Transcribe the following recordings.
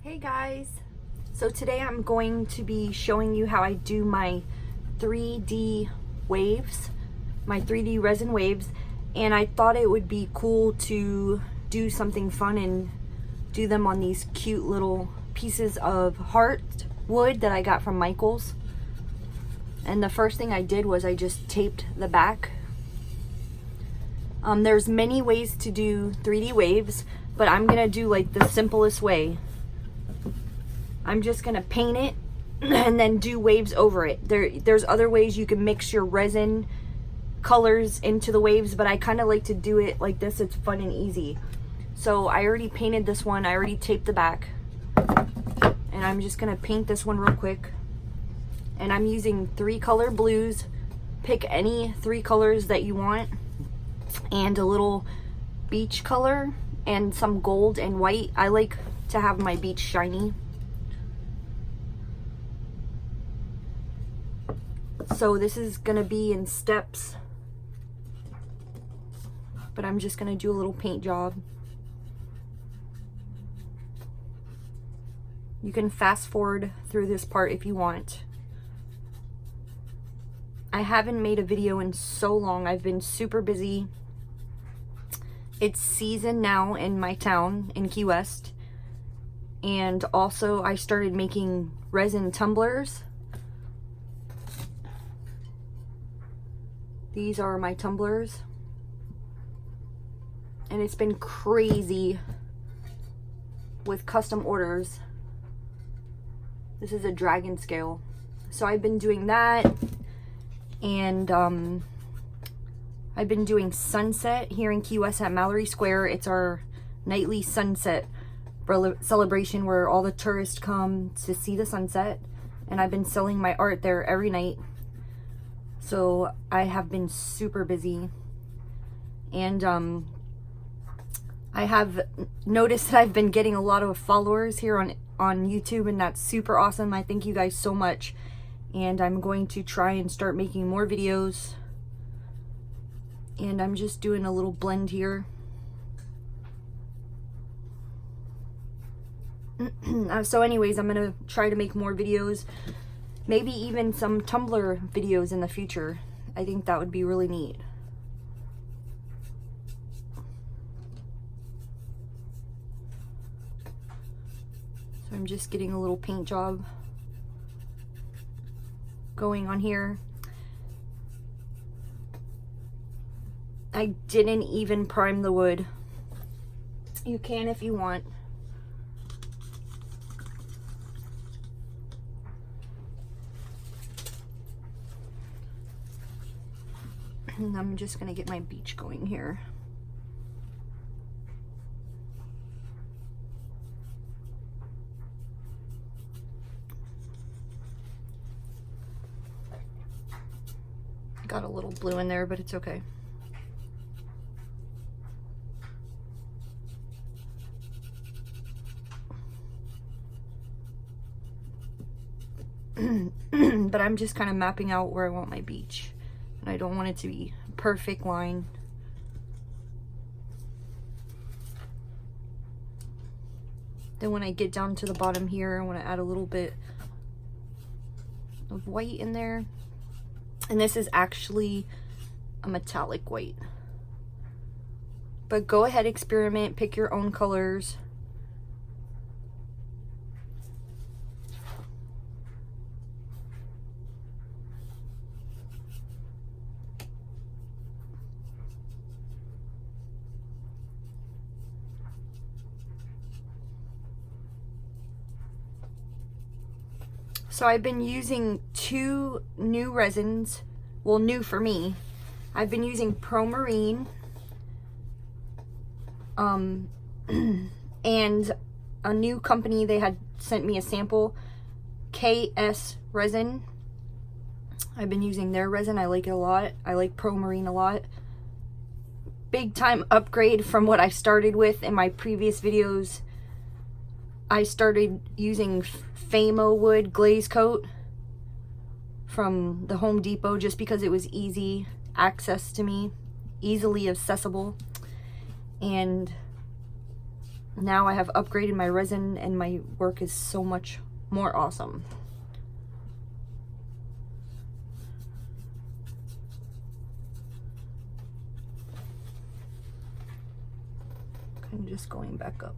Hey guys, so today I'm going to be showing you how I do my 3D waves, my 3D resin waves, and I thought it would be cool to do something fun and do them on these cute little pieces of heart wood that I got from Michael's. And the first thing I did was I just taped the back. There's many ways to do 3D waves, but I'm gonna do like the simplest way. I'm just gonna paint it and then do waves over it. There's other ways you can mix your resin colors into the waves, but I kind of like to do it like this. It's fun and easy. So I already painted this one. I already taped the back, and I'm just gonna paint this one real quick. And I'm using 3 color blues. Pick any 3 colors that you want, and a little beach color and some gold and white. I like to have my beach shiny. So this is gonna be in steps, but I'm just gonna do a little paint job. You can fast forward through this part if you want. I haven't made a video in so long. I've been super busy. It's season now in my town in Key West, and also I started making resin tumblers. These are my tumblers, and it's been crazy with custom orders. This is a dragon scale, so I've been doing that, and I've been doing sunset here in Key West at Mallory Square. It's our nightly sunset celebration where all the tourists come to see the sunset, and I've been selling my art there every night. So I have been super busy, and I have noticed that I've been getting a lot of followers here on YouTube, and that's super awesome. I thank you guys so much, and I'm going to try and start making more videos. And I'm just doing a little blend here. So anyways, I'm gonna try to make more videos. Maybe even some Tumblr videos in the future. I think that would be really neat. So I'm just getting a little paint job going on here. I didn't even prime the wood. You can if you want. And I'm just gonna get my beach going here. Got a little blue in there, but it's okay. But I'm just kind of mapping out where I want my beach. And I don't want it to be a perfect line. Then when I get down to the bottom here, I want to add a little bit of white in there. And this is actually a metallic white. But go ahead, experiment, pick your own colors. So I've been using 2 new resins, well, new for me. I've been using Pro Marine and a new company, they had sent me a sample, KSRESIN. I've been using their resin. I like it a lot. I like Pro Marine a lot. Big time upgrade from what I started with in my previous videos. I started using Famo wood glaze coat from the Home Depot just because it was easy access to me, easily accessible. And now I have upgraded my resin and my work is so much more awesome. I'm just going back up.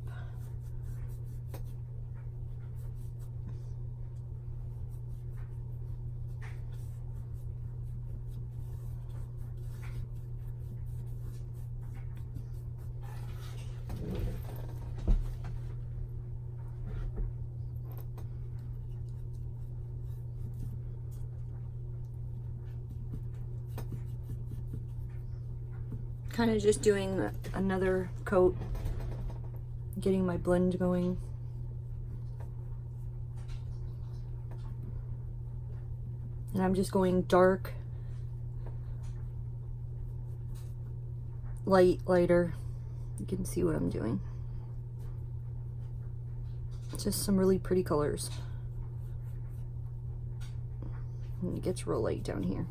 Kind of just doing another coat, getting my blend going. And I'm just going dark, light, lighter. You can see what I'm doing. Just some really pretty colors. And it gets real light down here.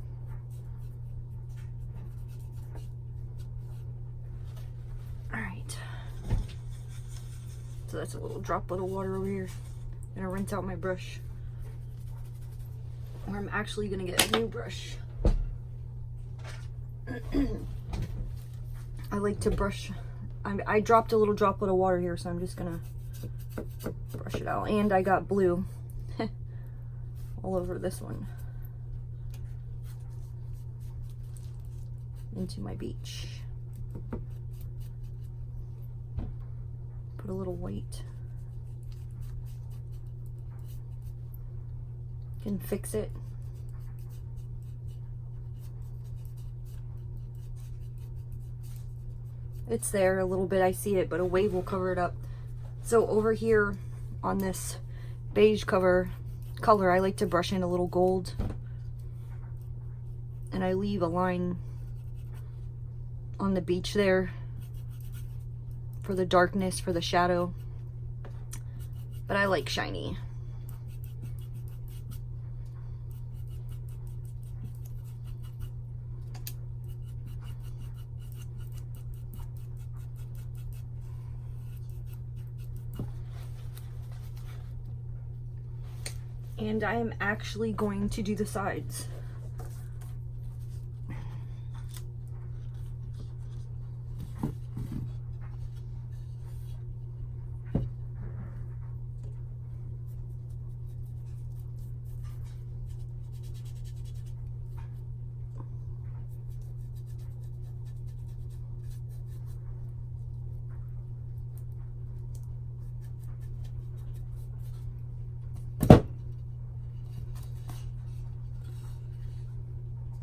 So that's a little droplet of water over here. I'm gonna rinse out my brush. Or I'm actually gonna get a new brush. I like to brush. I dropped a little droplet of water here, so I'm just gonna brush it out. And I got blue all over this one. Into my beach. Put a little white. Can fix it. It's there a little bit, I see it, but a wave will cover it up. So over here on this beige color, I like to brush in a little gold. And I leave a line on the beach there for the darkness, for the shadow. But I like shiny. And I am actually going to do the sides.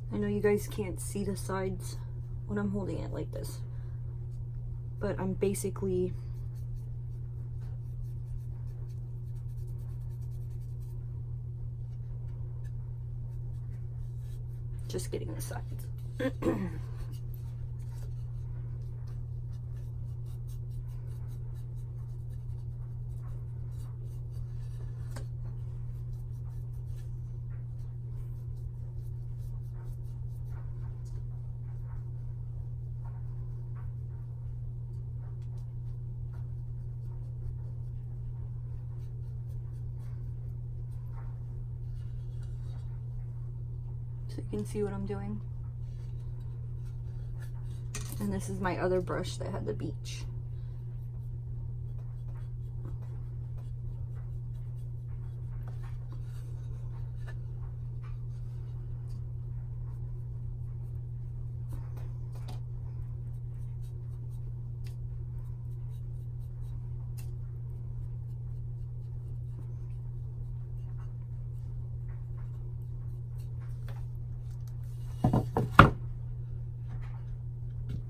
I know you guys can't see the sides when I'm holding it like this, but I'm basically just getting the sides. So you can see what I'm doing. And this is my other brush that had the beach.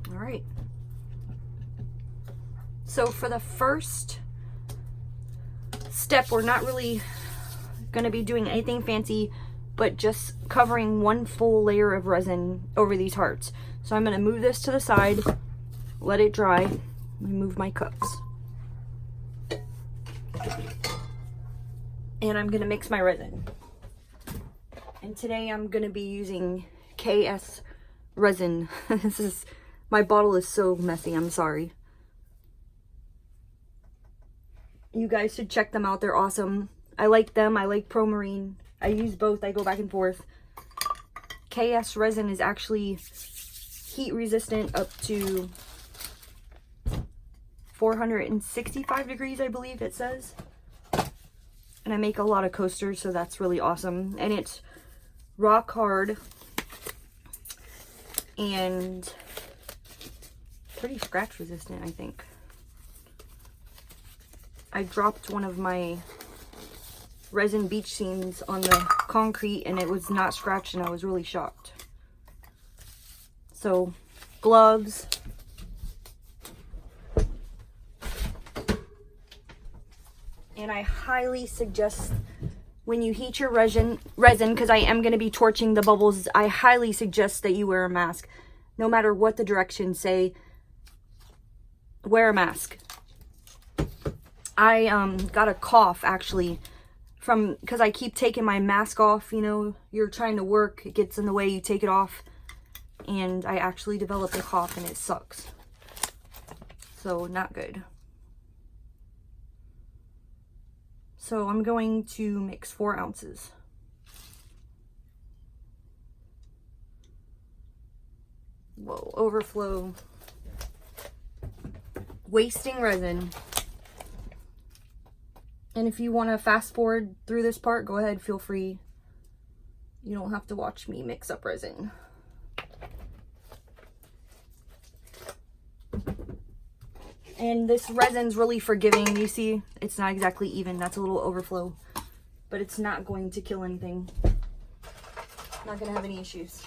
All right. So for the first step, we're not really going to be doing anything fancy, but just covering one full layer of resin over these hearts. So I'm going to move this to the side, let it dry, remove my cups. And I'm going to mix my resin. And today I'm going to be using KSRESIN. My bottle is so messy, I'm sorry. You guys should check them out. They're awesome. I like them. I like Pro Marine. I use both. I go back and forth. KSRESIN is actually heat resistant up to 465 degrees, I believe it says. And I make a lot of coasters, so that's really awesome. And it's rock hard and pretty scratch resistant, I think. I dropped one of my resin beach scenes on the concrete and it was not scratched, and I was really shocked. So, gloves. And I highly suggest when you heat your resin, because I am going to be torching the bubbles, I highly suggest that you wear a mask. No matter what the directions say, wear a mask. I got a cough actually because I keep taking my mask off. You know, you're trying to work, it gets in the way, you take it off. And I actually developed a cough and it sucks. So, not good. So I'm going to mix 4 ounces. Whoa, overflow. Wasting resin. And if you want to fast forward through this part, go ahead, feel free. You don't have to watch me mix up resin. And this resin's really forgiving. You see, it's not exactly even. That's a little overflow. But it's not going to kill anything. Not going to have any issues.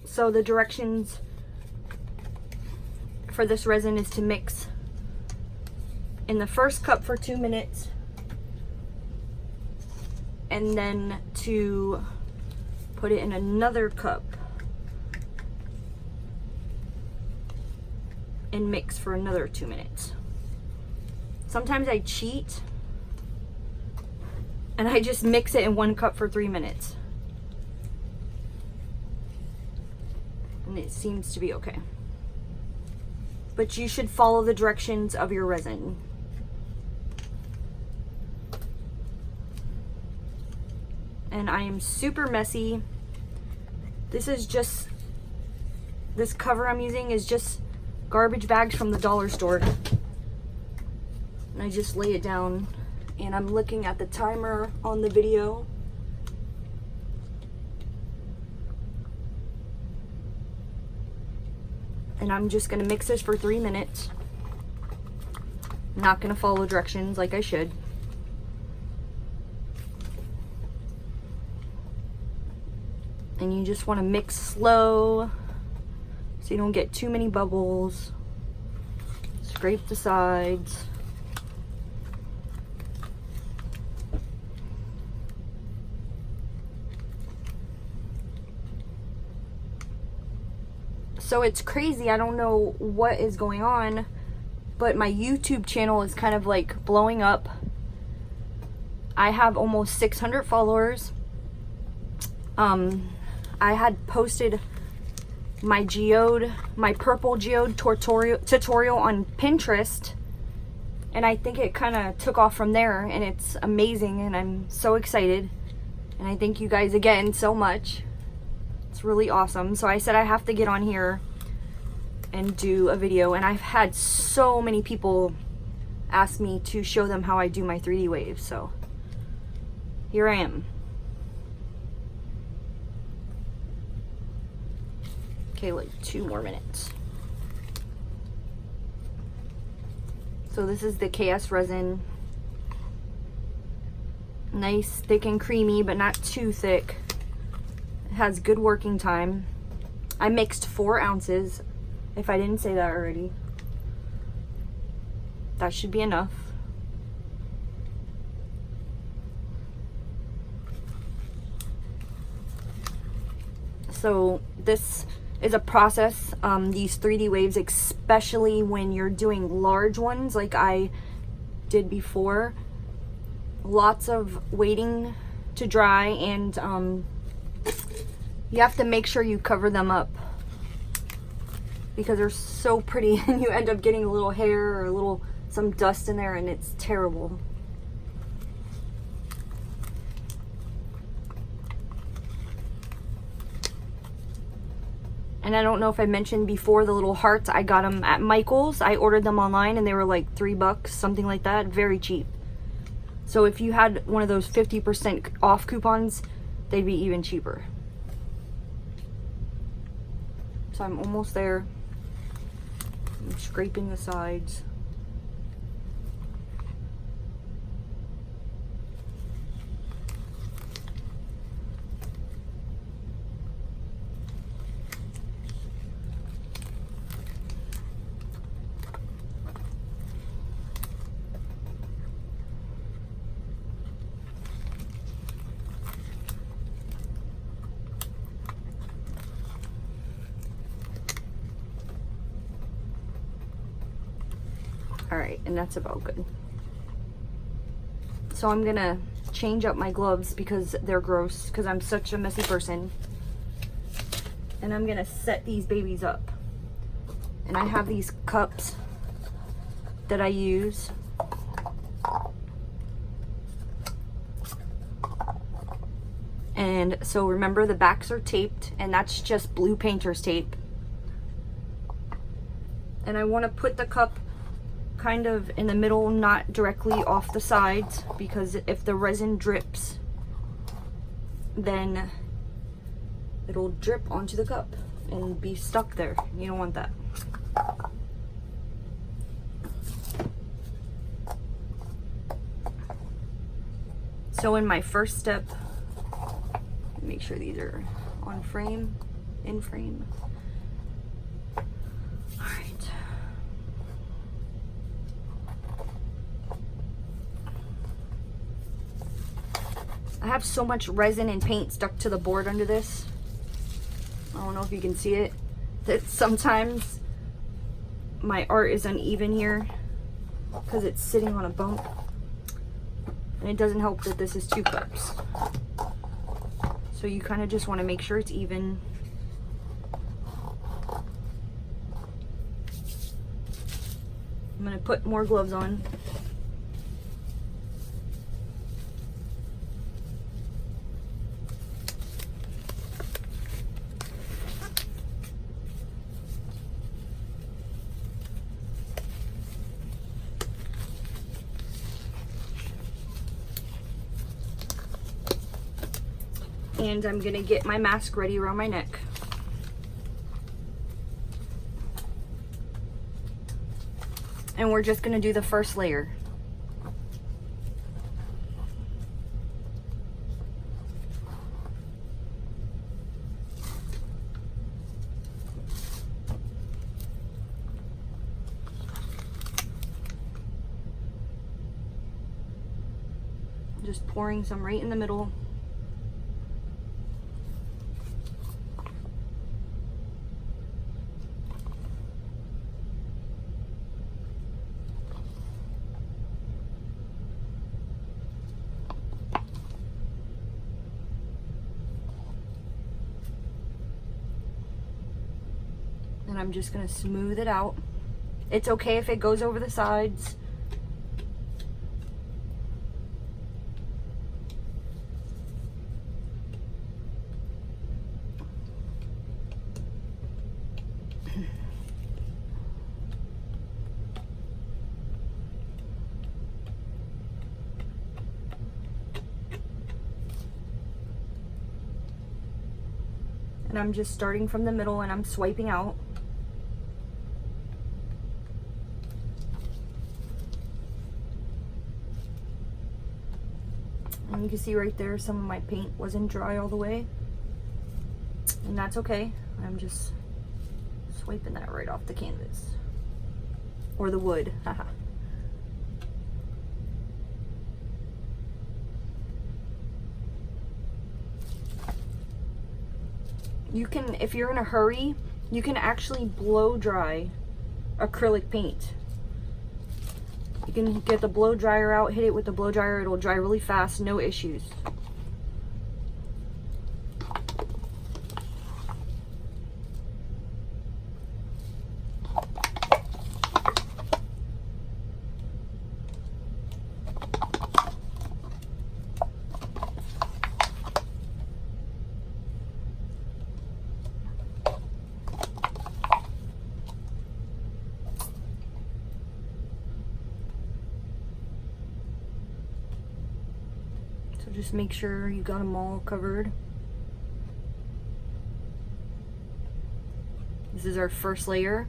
So the directions for this resin is to mix in the first cup for 2 minutes. And then to put it in another cup and mix for another 2 minutes. Sometimes I cheat and I just mix it in 1 cup for 3 minutes. And it seems to be okay. But you should follow the directions of your resin. And I am super messy. This cover I'm using is just garbage bags from the dollar store. And I just lay it down. And I'm looking at the timer on the video. And I'm just gonna mix this for 3 minutes. Not gonna follow directions like I should. And you just want to mix slow so you don't get too many bubbles. Scrape the sides. So it's crazy. I don't know what is going on, but my YouTube channel is kind of like blowing up. I have almost 600 followers. I had posted my geode, my purple geode tutorial on Pinterest, and I think it kind of took off from there, and it's amazing, and I'm so excited, and I thank you guys again so much. It's really awesome. So I said I have to get on here and do a video, and I've had so many people ask me to show them how I do my 3D waves, so here I am. Okay, like 2 more minutes. So this is the KSRESIN. Nice, thick and creamy, but not too thick. It has good working time. I mixed 4 ounces, if I didn't say that already. That should be enough. So this is a process, these 3D waves, especially when you're doing large ones like I did before. Lots of waiting to dry, and you have to make sure you cover them up because they're so pretty and you end up getting a little hair or a little some dust in there and it's terrible. And I don't know if I mentioned before, the little hearts, I got them at Michael's. I ordered them online and they were like $3, something like that. Very cheap. So if you had one of those 50% off coupons, they'd be even cheaper. So I'm almost there. I'm scraping the sides. Alright, and that's about good. So I'm gonna change up my gloves because they're gross, because I'm such a messy person. And I'm gonna set these babies up. And I have these cups that I use. And so remember, the backs are taped, and that's just blue painter's tape. And I want to put the cup kind of in the middle, not directly off the sides, because if the resin drips, then it'll drip onto the cup and be stuck there. You don't want that. So in my first step, make sure these are on frame, in frame. All right. I have so much resin and paint stuck to the board under this. I don't know if you can see it, that sometimes my art is uneven here because it's sitting on a bump. And it doesn't help that this is 2 cups. So you kind of just want to make sure it's even. I'm going to put more gloves on. And I'm gonna get my mask ready around my neck. And we're just gonna do the first layer. Just pouring some right in the middle. And I'm just gonna smooth it out. It's okay if it goes over the sides. And I'm just starting from the middle and I'm swiping out. And you can see right there, some of my paint wasn't dry all the way. And that's okay. I'm just swiping that right off the canvas. Or the wood, haha. You can, if you're in a hurry, you can actually blow dry acrylic paint. You can get the blow dryer out, hit it with the blow dryer, it'll dry really fast, no issues. So just make sure you got them all covered. This is our first layer.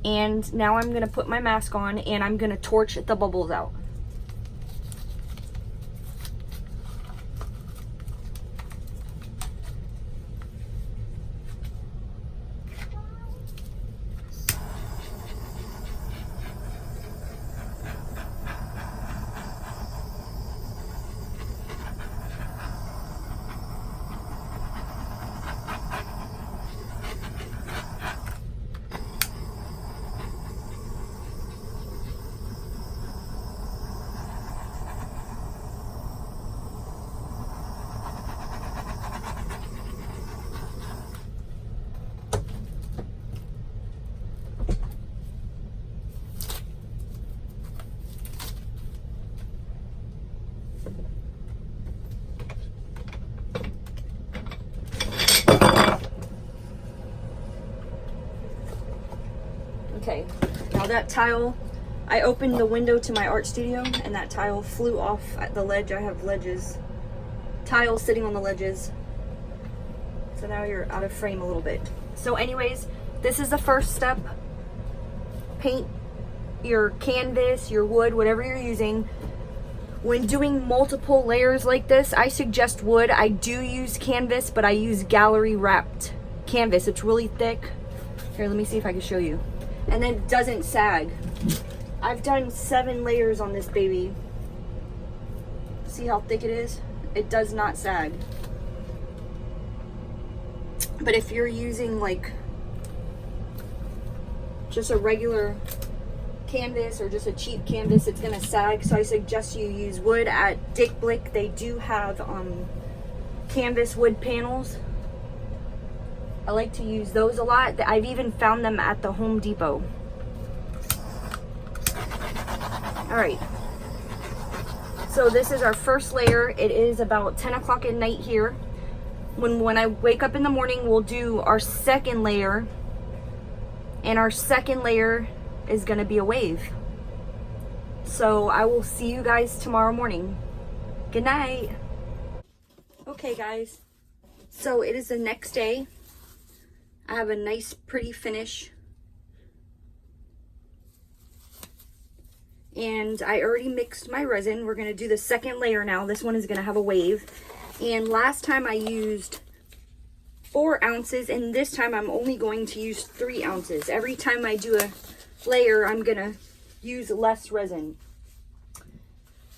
And now I'm gonna put my mask on and I'm gonna torch the bubbles out. Okay, now that tile, I opened the window to my art studio and that tile flew off at the ledge. I have ledges, tiles sitting on the ledges. So now you're out of frame a little bit. So anyways, this is the first step. Paint your canvas, your wood, whatever you're using. When doing multiple layers like this, I suggest wood. I do use canvas, but I use gallery wrapped canvas. It's really thick. Here, let me see if I can show you. And then it doesn't sag. I've done 7 layers on this baby. See how thick it is? It does not sag. But if you're using like just a regular canvas or just a cheap canvas, it's gonna sag. So I suggest you use wood. At Dick Blick, they do have canvas wood panels. I like to use those a lot. I've even found them at the Home Depot. All right. So this is our first layer. It is about 10 o'clock at night here. When I wake up in the morning, we'll do our second layer. And our second layer is gonna be a wave. So I will see you guys tomorrow morning. Good night. Okay guys, so it is the next day. I have a nice pretty finish. And I already mixed my resin. We're gonna do the second layer now. This one is gonna have a wave. And last time I used 4 ounces, and this time I'm only going to use 3 ounces. Every time I do a layer, I'm gonna use less resin.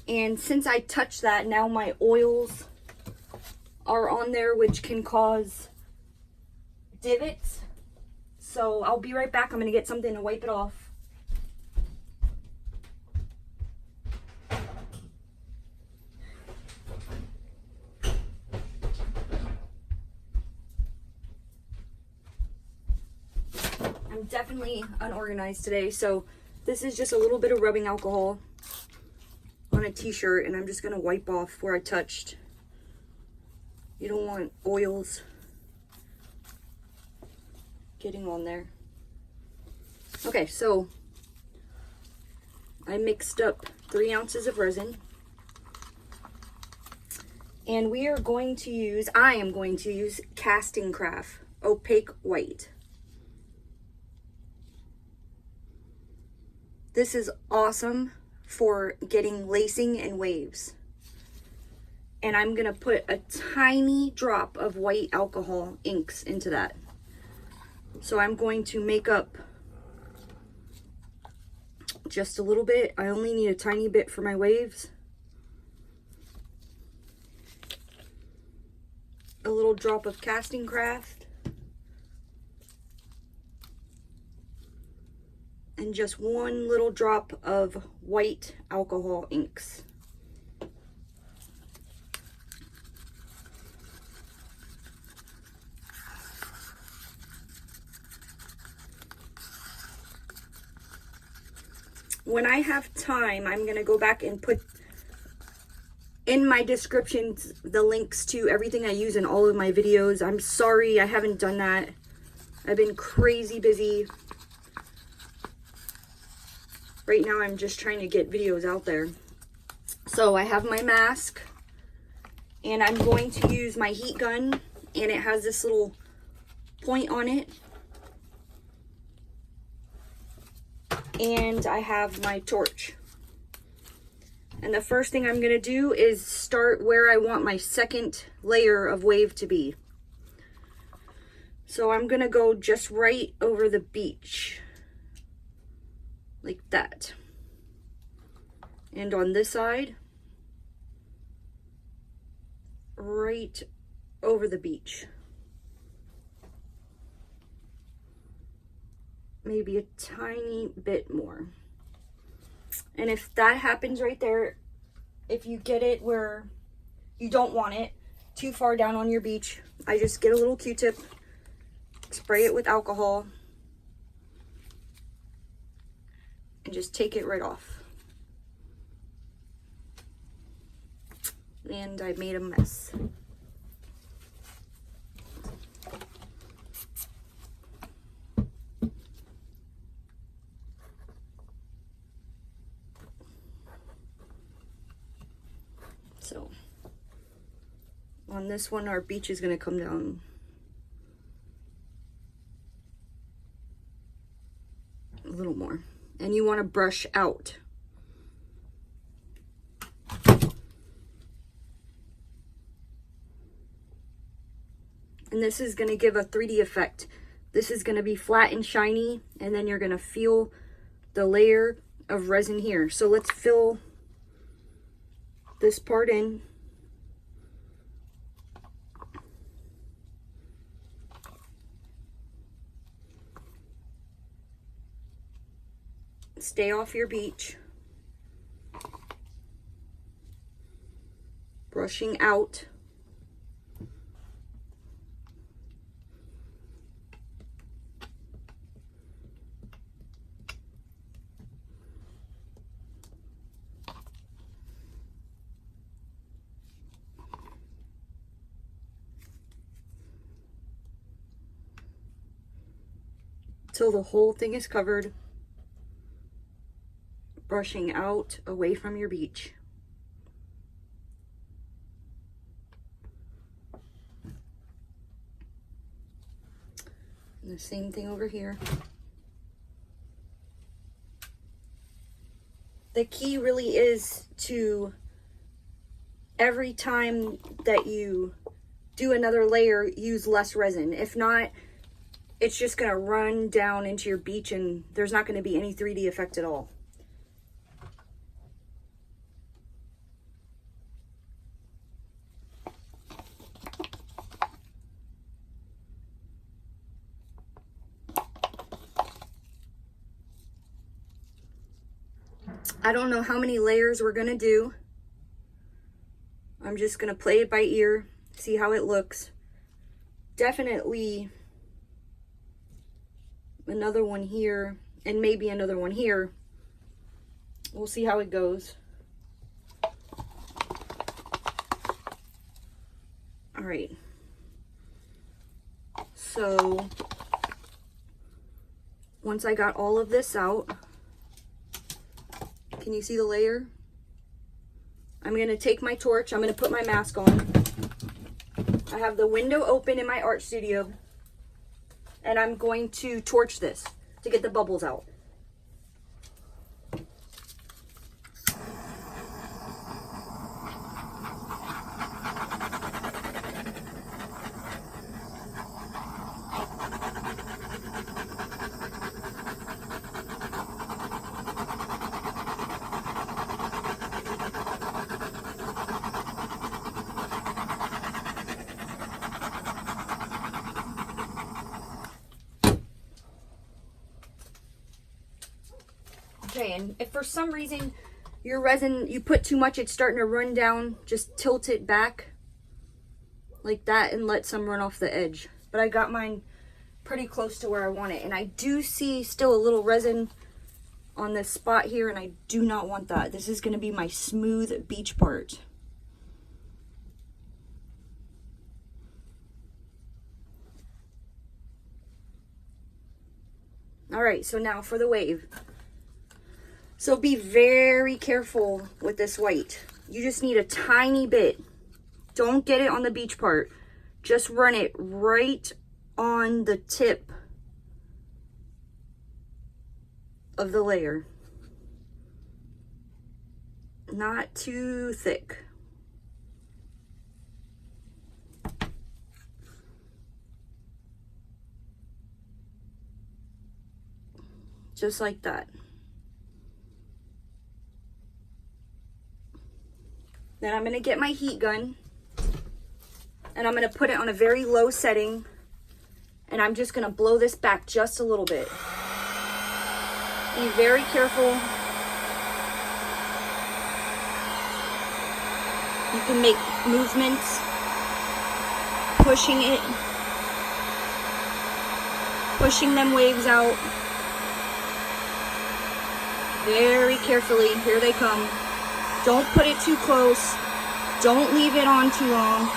And since I touched that, now my oils are on there, which can cause divots. So I'll be right back. I'm gonna get something to wipe it off. I'm definitely unorganized today, so this is just a little bit of rubbing alcohol on a t-shirt, and I'm just gonna wipe off where I touched. You don't want oils getting on there. Okay, so I mixed up 3 ounces of resin, and we are going to use, I am going to use Casting Craft Opaque White. This is awesome for getting lacing and waves. And I'm gonna put a tiny drop of white alcohol inks into that. So I'm going to make up just a little bit. I only need a tiny bit for my waves. A little drop of Casting Craft. And just 1 little drop of white alcohol inks. When I have time, I'm going to go back and put in my descriptions the links to everything I use in all of my videos. I'm sorry I haven't done that. I've been crazy busy. Right now I'm just trying to get videos out there. So I have my mask, and I'm going to use my heat gun, and it has this little point on it. And I have my torch. And the first thing I'm gonna do is start where I want my second layer of wave to be. So I'm gonna go just right over the beach, like that. And on this side, right over the beach. Maybe a tiny bit more. And if that happens right there, if you get it where you don't want it too far down on your beach, I just get a little Q-tip, spray it with alcohol, and just take it right off. And I made a mess. So on this one, our beach is going to come down a little more, and you want to brush out. And this is going to give a 3D effect. This is going to be flat and shiny, and then you're going to feel the layer of resin here. So let's fill this part in. Stay off your beach. Brushing out. Till the whole thing is covered. Brushing out away from your beach. And the same thing over here. The key really is to, every time that you do another layer, use less resin. If not, it's just going to run down into your beach and there's not going to be any 3D effect at all. I don't know how many layers we're going to do. I'm just going to play it by ear, see how it looks. Definitely another one here, and maybe another one here. We'll see how it goes. All right. So once I got all of this out, can you see the layer? I'm going to take my torch. I'm going to put my mask on. I have the window open in my art studio, and I'm going to torch this to get the bubbles out. Okay, and if for some reason your resin, you put too much, it's starting to run down, just tilt it back like that and let some run off the edge. But I got mine pretty close to where I want it. And I do see still a little resin on this spot here, and I do not want that. This is going to be my smooth beach part. All right, so now for the wave. So be very careful with this white. You just need a tiny bit. Don't get it on the beach part. Just run it right on the tip of the layer. Not too thick. Just like that. Then I'm going to get my heat gun and I'm going to put it on a very low setting, and I'm just going to blow this back just a little bit. Be very careful. You can make movements, pushing it, pushing them waves out. Very carefully. Here they come. Don't put it too close. Don't leave it on too long.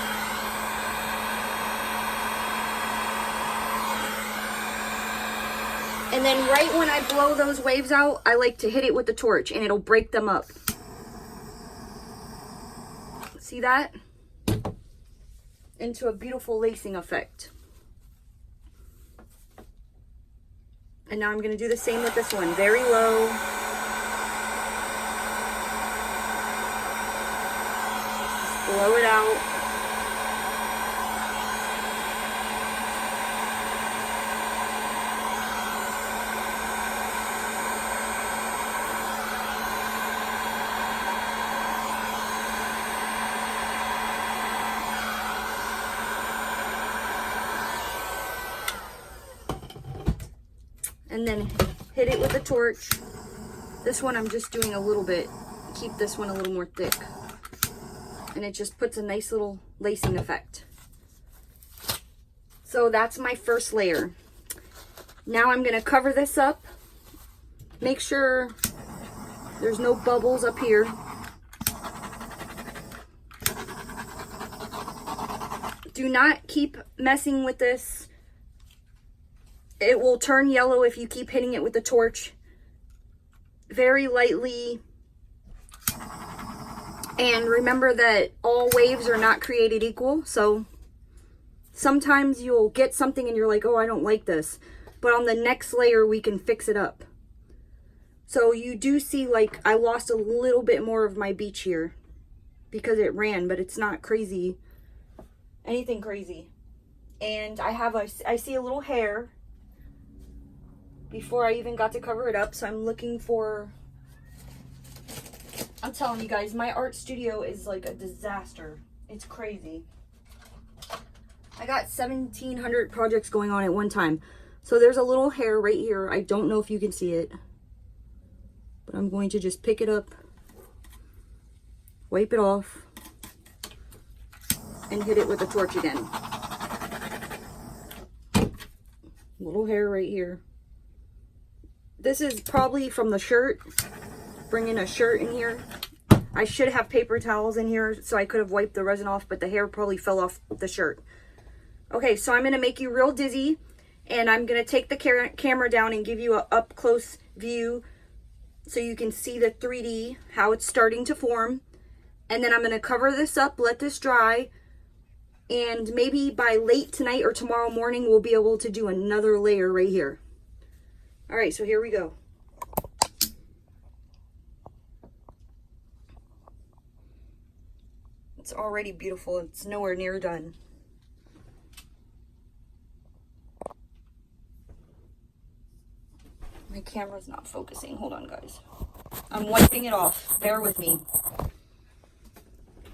And then right when I blow those waves out, I like to hit it with the torch and it'll break them up. See that? Into a beautiful lacing effect. And now I'm going to do the same with this one. Very low. Blow it out. And then hit it with a torch. This one I'm just doing a little bit. Keep this one a little more thick. And it just puts a nice little lacing effect. So that's my first layer. Now I'm going to cover this up. Make sure there's no bubbles up here. Do not keep messing with this. It will turn yellow if you keep hitting it with the torch. Very lightly. And remember that all waves are not created equal. So sometimes you'll get something and you're like, oh, I don't like this. But on the next layer, we can fix it up. So you do see, like, I lost a little bit more of my beach here because it ran, but it's not crazy. Anything crazy. And I see a little hair before I even got to cover it up. So I'm looking for, I'm telling you guys, my art studio is like a disaster. It's crazy. I got 1,700 projects going on at one time. So there's a little hair right here. I don't know if you can see it, but I'm going to just pick it up, wipe it off, and hit it with a torch again. Little hair right here. This is probably from the shirt. Bringing a shirt in here. I should have paper towels in here so I could have wiped the resin off, but the hair probably fell off the shirt. Okay, so I'm going to make you real dizzy, and I'm going to take the camera down and give you an up close view so you can see the 3D, how it's starting to form. And then I'm going to cover this up, let this dry, and maybe by late tonight or tomorrow morning we'll be able to do another layer right here. All right, so here we go. It's already beautiful. It's nowhere near done. My camera's not focusing. Hold on, guys. I'm wiping it off. Bear with me.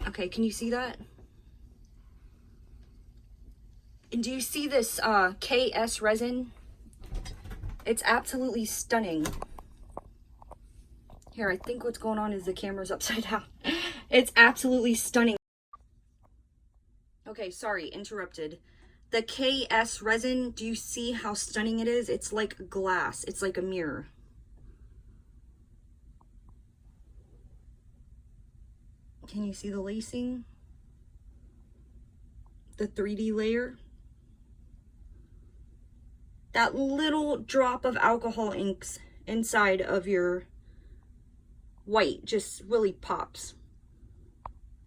Okay, can you see that? And do you see this KSRESIN? It's absolutely stunning. Here, I think what's going on is the camera's upside down. It's absolutely stunning. Okay, sorry, interrupted. The KSRESIN, do you see how stunning it is? It's like glass. It's like a mirror. Can you see the lacing? The 3D layer? That little drop of alcohol inks inside of your white just really pops.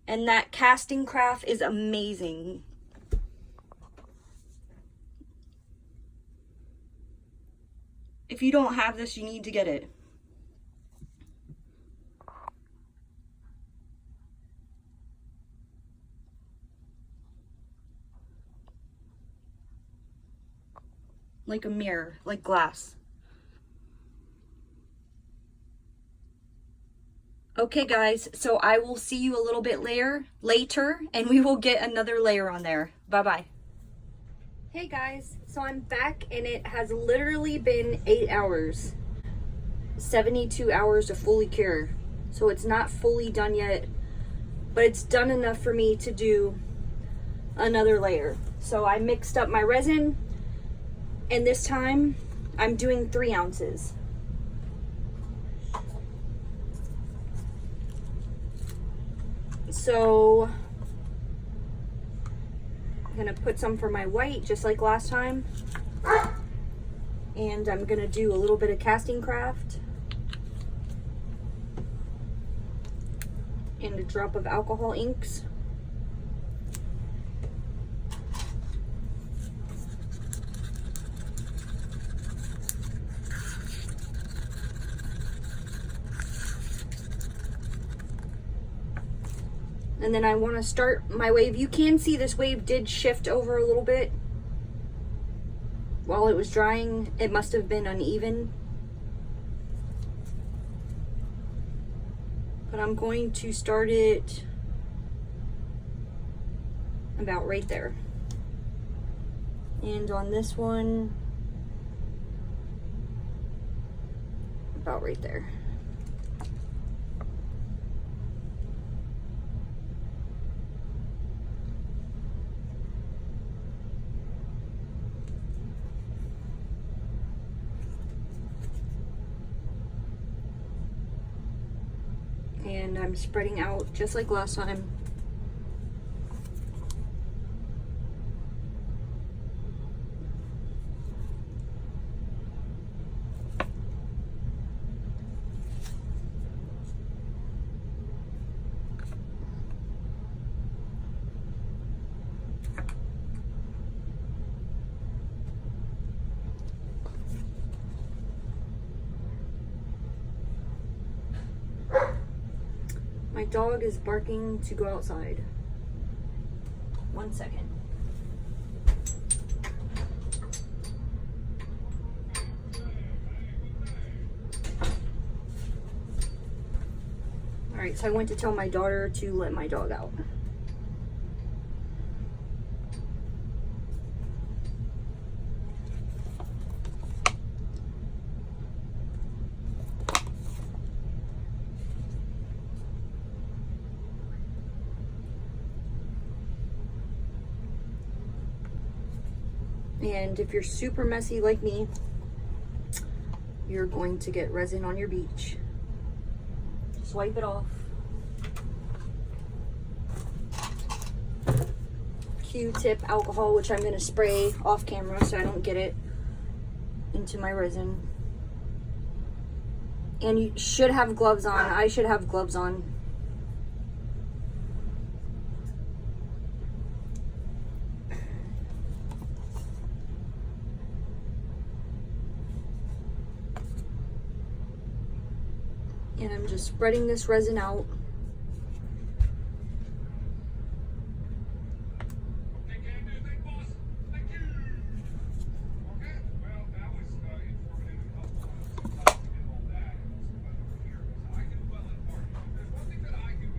And that casting craft is amazing. If you don't have this, you need to get it. Like a mirror, like glass. Okay guys, so I will see you a little bit later and we will get another layer on there. Bye-bye. Hey guys, so I'm back and it has literally been 8 hours. 72 hours to fully cure. So it's not fully done yet, but it's done enough for me to do another layer. So I mixed up my resin and this time I'm doing 3 ounces. So I'm gonna put some for my white just like last time, and I'm gonna do a little bit of casting craft and a drop of alcohol inks. And then I want to start my wave. You can see this wave did shift over a little bit while it was drying. It must have been uneven. But I'm going to start it about right there. And on this one, about right there. And I'm spreading out just like last time. My dog is barking to go outside. 1 second. Alright, so I went to tell my daughter to let my dog out. And if you're super messy like me, you're going to get resin on your beach. Just wipe it off. Q-tip alcohol, which I'm going to spray off camera so I don't get it into my resin. And you should have gloves on. I should have gloves on. And I'm just spreading this resin out.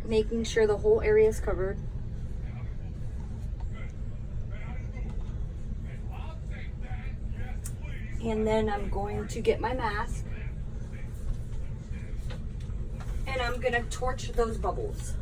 Making sure the whole area is covered. And then I'm going to get my mask. And I'm gonna torch those bubbles.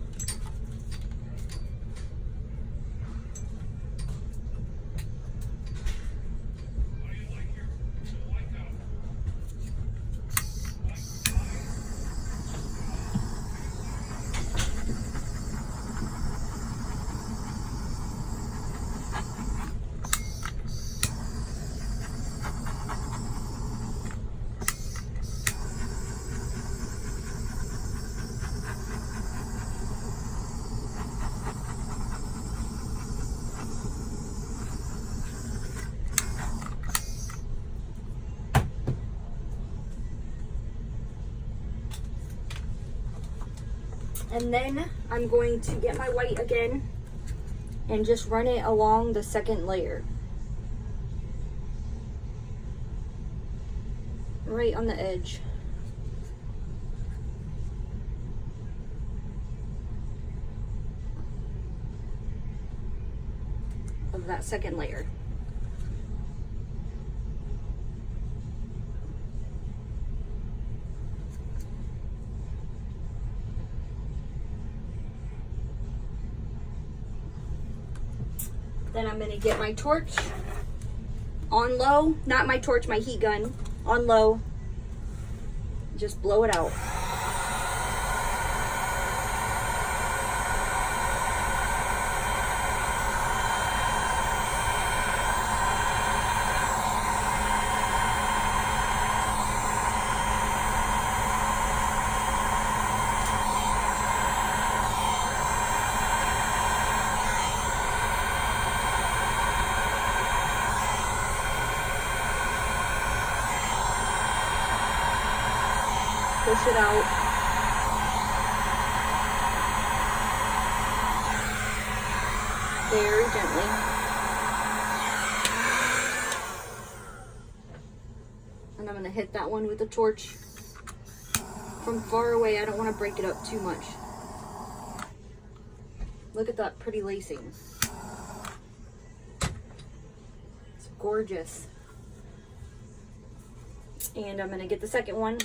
And then I'm going to get my white again and just run it along the second layer. Right on the edge. Of that second layer. Then I'm going to get my torch on low, not my torch, my heat gun, on low. Just blow it out. Push it out. Very gently. And I'm going to hit that one with the torch from far away. I don't want to break it up too much. Look at that pretty lacing. It's gorgeous. And I'm going to get the second one.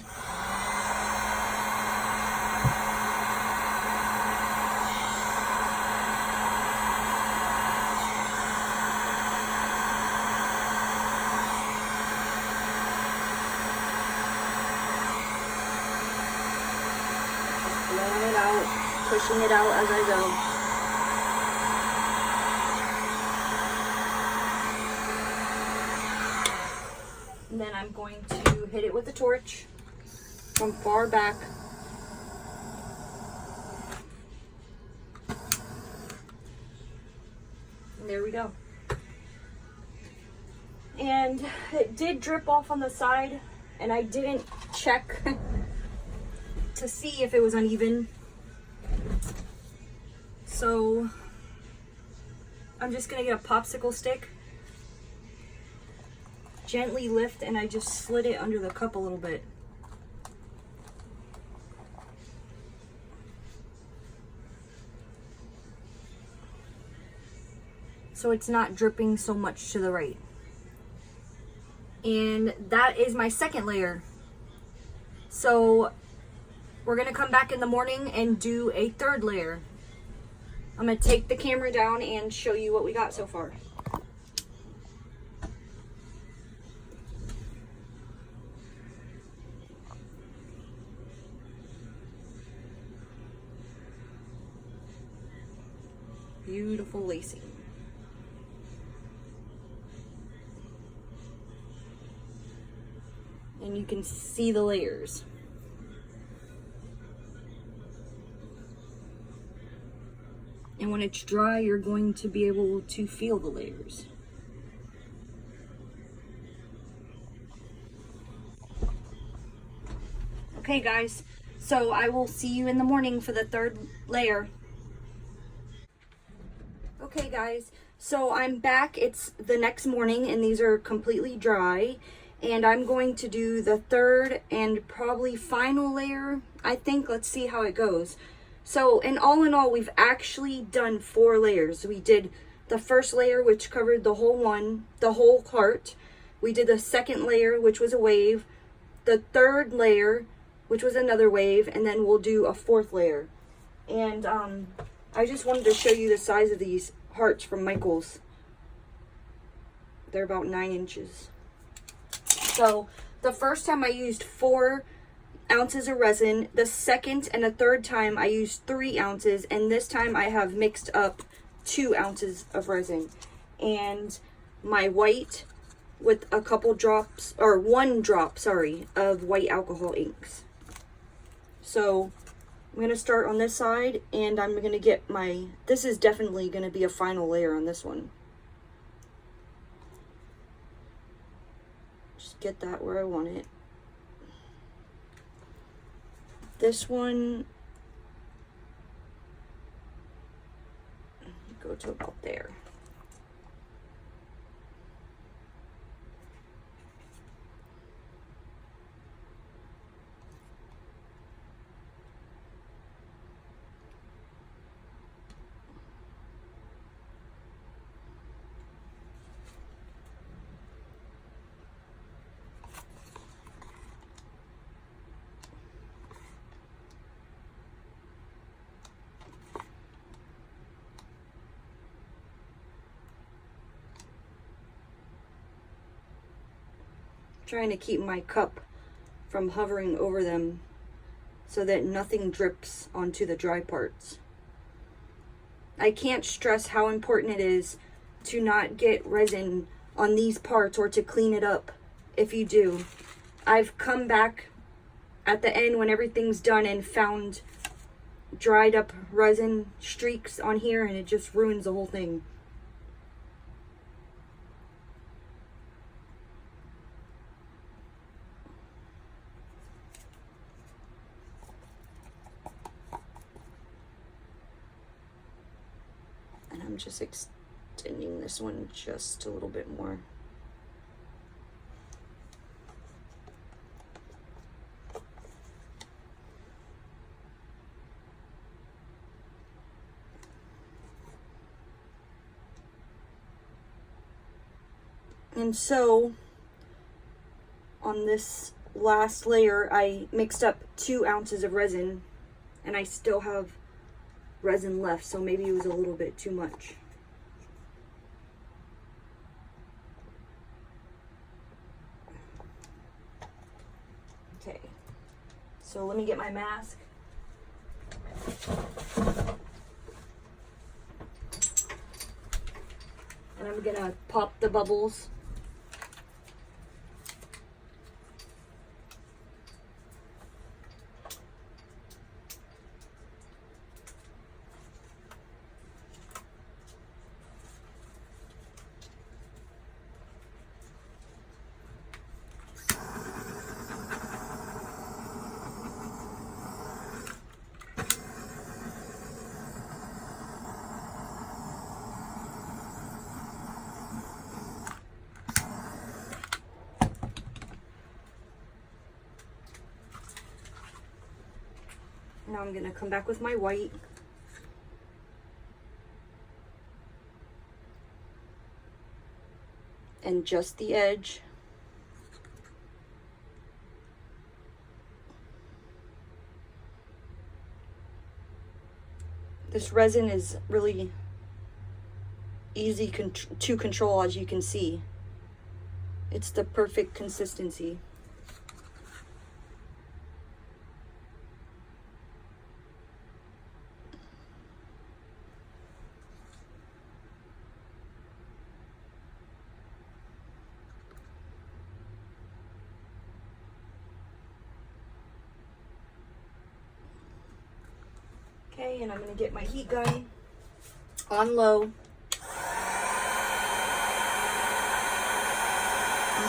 Blowing it out, pushing it out as I go. And then I'm going to hit it with the torch from far back. And there we go. And it did drip off on the side, and I didn't check to see if it was uneven. So I'm just gonna get a popsicle stick, gently lift, and I just slid it under the cup a little bit. So it's not dripping so much to the right. And that is my second layer. So we're gonna come back in the morning and do a third layer. I'm gonna take the camera down and show you what we got so far. Beautiful lacing. And you can see the layers. And when it's dry, you're going to be able to feel the layers. Okay guys, so I will see you in the morning for the third layer. Okay guys, so I'm back. It's the next morning and these are completely dry. And I'm going to do the third and probably final layer, I think. Let's see how it goes. So in all, we've actually done 4 layers. We did the first layer, which covered the whole heart. We did the second layer, which was a wave. The third layer, which was another wave. And then we'll do a 4th layer. And I just wanted to show you the size of these hearts from Michael's. They're about 9 inches. So the first time I used 4 ounces of resin. The second and the third time I used 3 ounces. And this time I have mixed up 2 ounces of resin. And my white with a couple drops, or 1 drop, sorry, of white alcohol inks. So I'm going to start on this side and I'm going to get my, this is definitely going to be a final layer on this one. Just get that where I want it. This one to about there. Trying to keep my cup from hovering over them so that nothing drips onto the dry parts. I can't stress how important it is to not get resin on these parts or to clean it up if you do. I've come back at the end when everything's done and found dried up resin streaks on here, and it just ruins the whole thing. I'm just extending this one just a little bit more. And so on this last layer, I mixed up 2 ounces of resin, and I still have resin left, so maybe it was a little bit too much. Okay, so let me get my mask. And I'm gonna pop the bubbles. Now I'm going to come back with my white. And just the edge. This resin is really easy to control, as you can see. It's the perfect consistency. Okay, and I'm going to get my heat gun on low and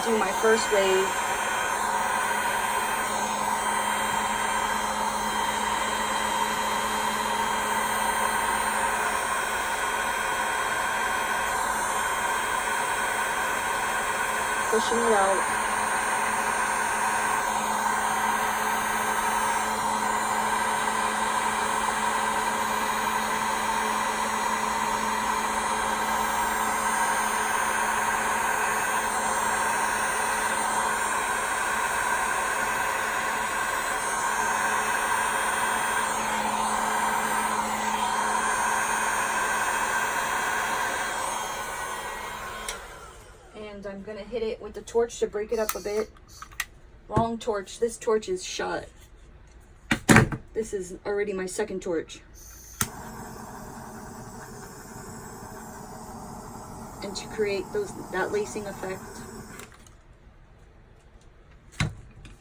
do my first wave. Pushing it out. And I'm gonna hit it with the torch to break it up a bit. Wrong torch. This torch is shut. This is already my second torch. And to create that lacing effect.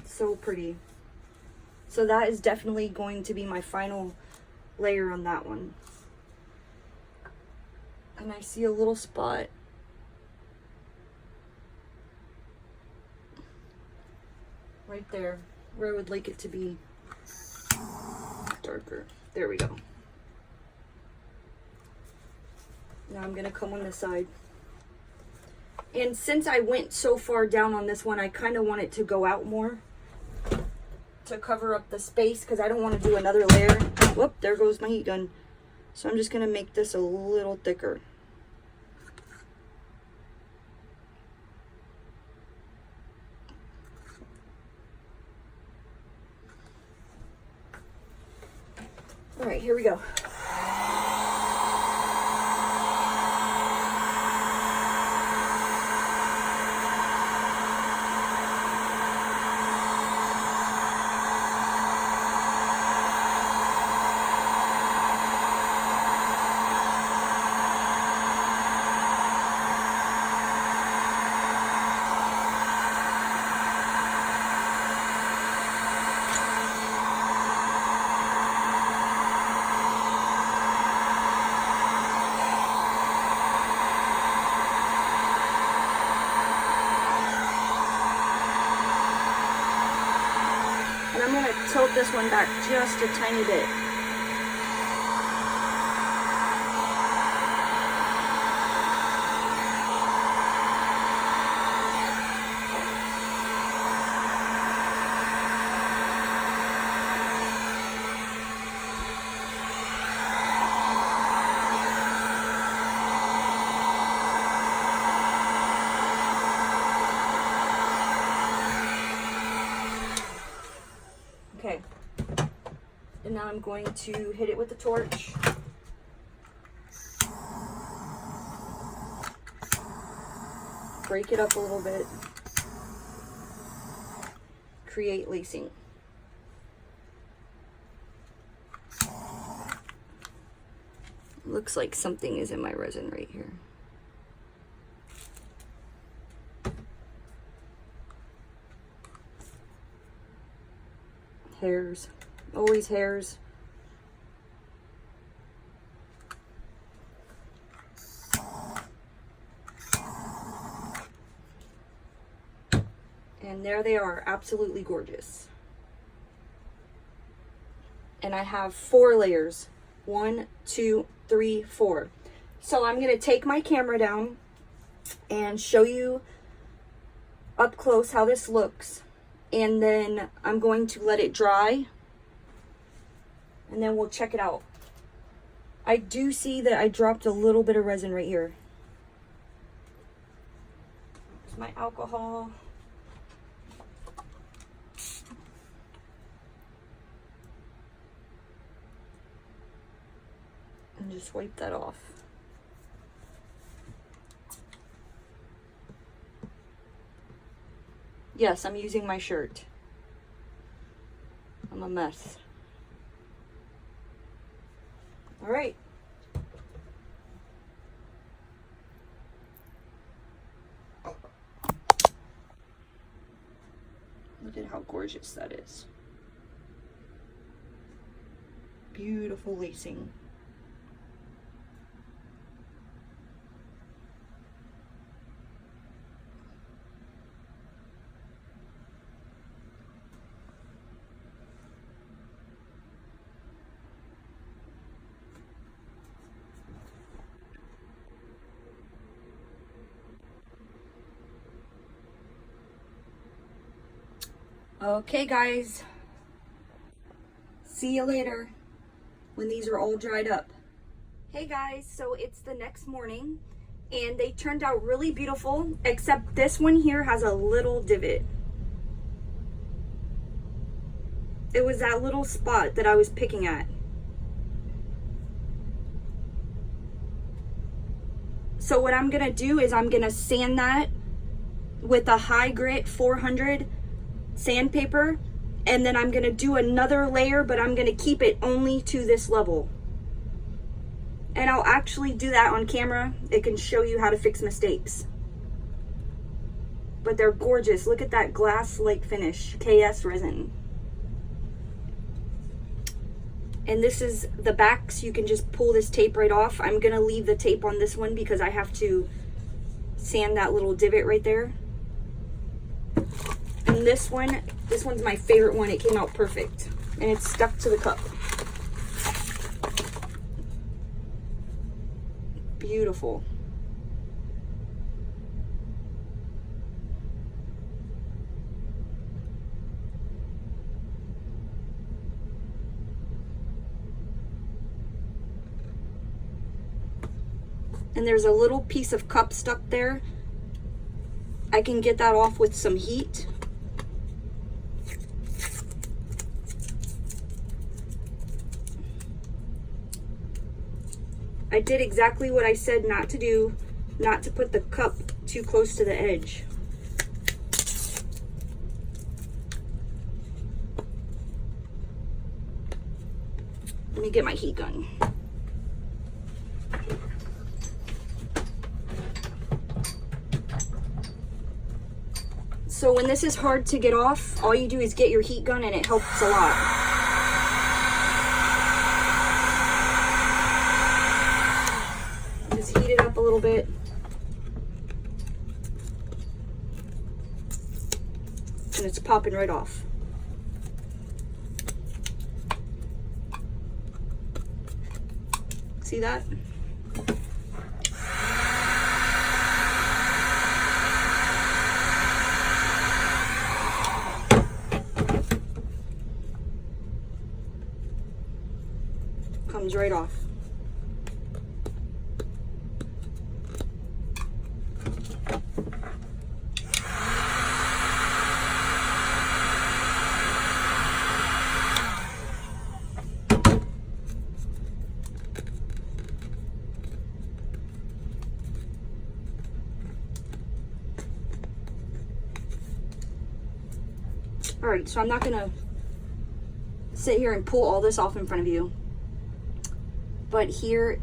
So pretty. So that is definitely going to be my final layer on that one. And I see a little spot. Right there, where I would like it to be darker. There we go. Now I'm gonna come on this side. And since I went so far down on this one, I kind of want it to go out more to cover up the space, because I don't want to do another layer. Whoop, there goes my heat gun. So I'm just gonna make this a little thicker. All right, here we go. And I'm going to tilt this one back just a tiny bit. Okay, and now I'm going to hit it with the torch. Break it up a little bit. Create lacing. Looks like something is in my resin right here. Hairs, always hairs. And there they are, absolutely gorgeous. And I have 4 layers. 1, 2, 3, 4. So I'm gonna take my camera down and show you up close how this looks. And then I'm going to let it dry, and then we'll check it out. I do see that I dropped a little bit of resin right here. There's my alcohol. And just wipe that off. Yes, I'm using my shirt. I'm a mess. All right. Look at how gorgeous that is. Beautiful lacing. Okay guys, see you later when these are all dried up. Hey guys, so it's the next morning and they turned out really beautiful, except this one here has a little divot. It was that little spot that I was picking at. So what I'm gonna do is I'm gonna sand that with a high grit 400 sandpaper, and then I'm gonna do another layer, but I'm gonna keep it only to this level. And I'll actually do that on camera. It can show you how to fix mistakes. But they're gorgeous. Look at that glass-like finish, KSRESIN. And this is the back, so you can just pull this tape right off. I'm gonna leave the tape on this one because I have to sand that little divot right there. And this one's my favorite one. It came out perfect. And it's stuck to the cup. Beautiful. And there's a little piece of cup stuck there. I can get that off with some heat. I did exactly what I said not to do, not to put the cup too close to the edge. Let me get my heat gun. So when this is hard to get off, all you do is get your heat gun and it helps a lot. Just heat it up a little bit. And it's popping right off. See that? Comes right off. All right, so I'm not gonna sit here and pull all this off in front of you. But here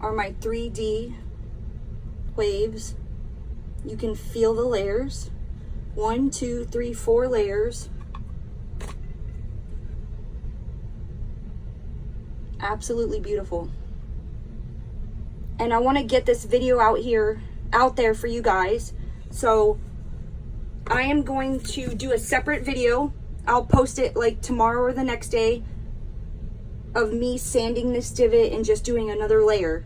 are my 3D waves. You can feel the layers. 1, 2, 3, 4 layers. Absolutely beautiful. And I want to get this video out there for you guys. So I am going to do a separate video. I'll post it like tomorrow or the next day, of me sanding this divot and just doing another layer.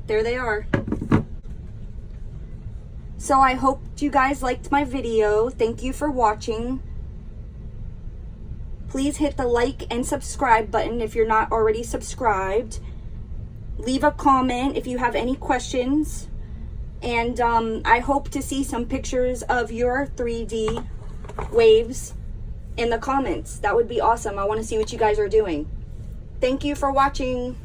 There they are. So I hope you guys liked my video. Thank you for watching. Please hit the like and subscribe button if you're not already subscribed. Leave a comment if you have any questions. And I hope to see some pictures of your 3D waves in the comments. That would be awesome. I want to see what you guys are doing. Thank you for watching.